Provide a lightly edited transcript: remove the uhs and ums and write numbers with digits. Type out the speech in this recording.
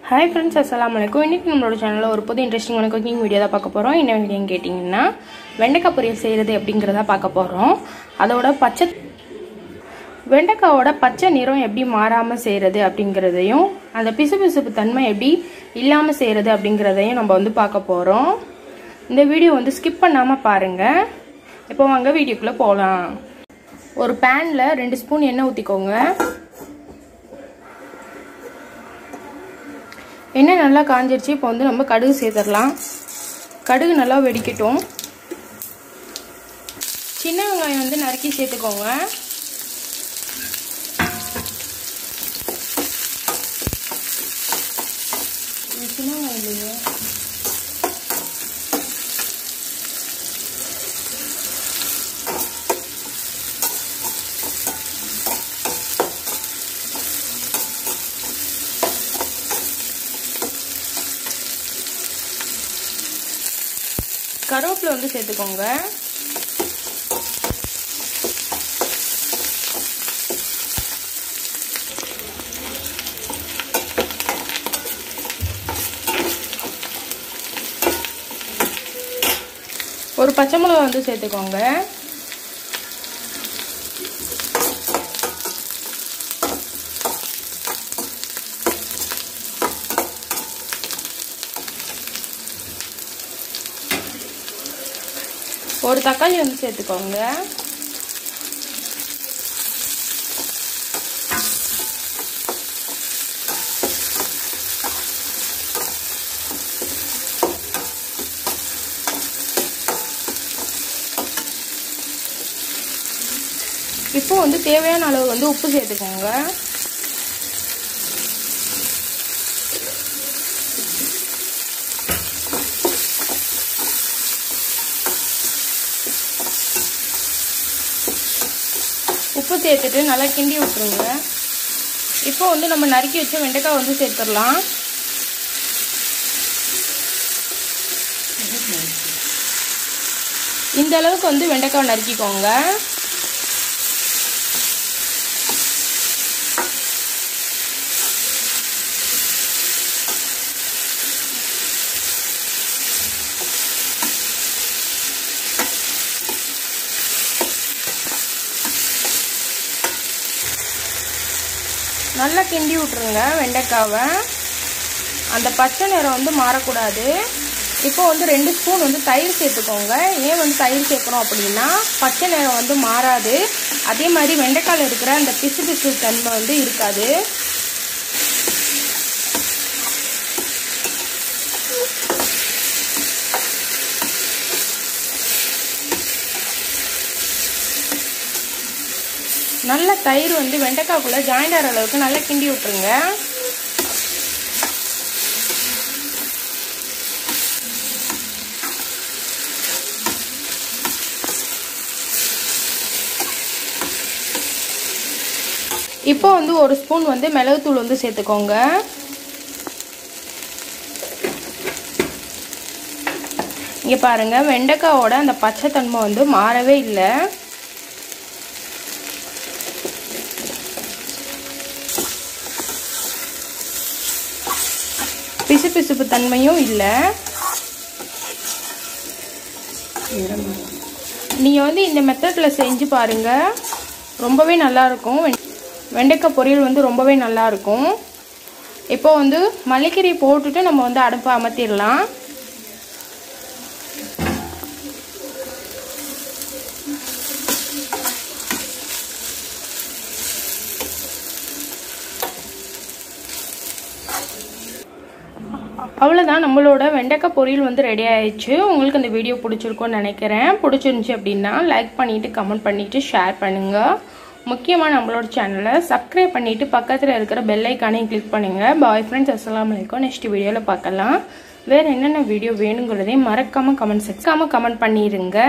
Hi friends, assalamu alaikum. இன்னைக்கு நம்மளோட சேனல்ல ஒரு புது இன்ட்ரஸ்டிங்கான குக்கிங் வீடியோ தான் பார்க்க போறோம். என்ன வீடியோன்னு கேட்டிங்கன்னா வெண்டைக்காய் பொரியல் செய்யறது எப்படிங்கறத பார்க்க போறோம். அதோட வெண்டைக்காயோட பச்சை நிறம் எப்படி மாறாம செய்யறது அப்படிங்கறதையும் அந்த பிசுபிசுப்பு தன்மை எப்படி இல்லாம செய்யறது அப்படிங்கறதையும் நம்ம வந்து பார்க்க போறோம். இந்த வீடியோ வந்து ஸ்கிப் பண்ணாம பாருங்க. இப்போ வாங்க வீடியோக்குள்ள போலாம். ஒரு panல 2 ஸ்பூன் எண்ணெய் ஊத்திக்கோங்க. எண்ணெய் நல்லா காஞ்சிருச்சு. இப்போ வந்து நம்ம கடுகு சேர்த்துடலாம். கடுகு நல்லா வெடிக்கட்டும். சின்ன வெங்காயம் வந்து நறுக்கி சேர்த்துக்கோங்க. சின்ன வெங்காயம் இல்லையா? கருவேப்பிலை வந்து சேர்த்துக்கோங்க. ஒரு பச்சை மிளகாய் வந்து சேர்த்துக்கோங்க. ஒரு தக்காளி வந்து சேர்த்துக்கோங்க. இப்போ வந்து தேவையான அளவு வந்து உப்பு சேர்த்துக்கோங்க. உப்பு சேர்த்துட்டு நல்லா கிண்டி விட்டுருங்க. இப்போ வந்து நம்ம நறுக்கி வச்ச வெண்டைக்காய் வந்து சேர்த்துடலாம். இந்த அளவுக்கு வந்து வெண்டைக்காய் நறுக்கிக்கோங்க. நல்லா கிண்டி விட்டுருங்க வெண்டைக்காவை. அந்த பச்சை நிறம் வந்து மாறக்கூடாது. இப்போ வந்து 2 ஸ்பூன் வந்து தயிர் சேர்த்துக்கோங்க. ஏன் வந்து தயிர் சேர்க்கணும் அப்படின்னா பச்சை நிறம் வந்து மாறாது. அதே மாதிரி வெண்டைக்காயில் இருக்கிற அந்த பிசு பிசு தன்மை வந்து இருக்காது. நல்ல தயிர் வந்து வெண்டைக்காய்க்குள்ள ஜாயிண்ட் ஆகிற அளவுக்கு நல்லா கிண்டி விட்டுருங்க. இப்போ வந்து 1 ஸ்பூன் வந்து மிளகுத்தூள் வந்து சேர்த்துக்கோங்க. இங்க பாருங்க, வெண்டைக்காயோட அந்த பச்சை தன்மை வந்து மாறவே இல்லை. பிசு பிசுப்பு தன்மையும் இல்லை. நீங்க வந்து இந்த மெத்தட்ல செஞ்சு பாருங்க, ரொம்பவே நல்லா இருக்கும். வெண்டைக்காய் பொரியல் வந்து ரொம்பவே நல்லா இருக்கும். இப்போ வந்து மல்லிக்கீரை போட்டுட்டு நம்ம வந்து அடுப்பை அமர்த்திடலாம். அவ்வளோதான், நம்மளோட வெண்டைக்காய் பொரியல் வந்து ரெடி ஆயிடுச்சு. உங்களுக்கு இந்த வீடியோ பிடிச்சிருக்கும்னு நினைக்கிறேன். பிடிச்சிருந்துச்சி அப்படின்னா லைக் பண்ணிவிட்டு கமெண்ட் பண்ணிவிட்டு ஷேர் பண்ணுங்கள். முக்கியமாக நம்மளோட சேனலை சப்ஸ்கிரைப் பண்ணிவிட்டு பக்கத்தில் இருக்கிற பெல் ஐக்கானையும் கிளிக் பண்ணுங்கள். பாய் ஃப்ரெண்ட்ஸ், அஸ்ஸலாமு அலைக்கும். நெக்ஸ்ட் வீடியோவில் பார்க்கலாம். வேறு என்னென்ன வீடியோ வேணுங்கிறதையும் மறக்காமல் கமெண்ட் பண்ணிடுங்க.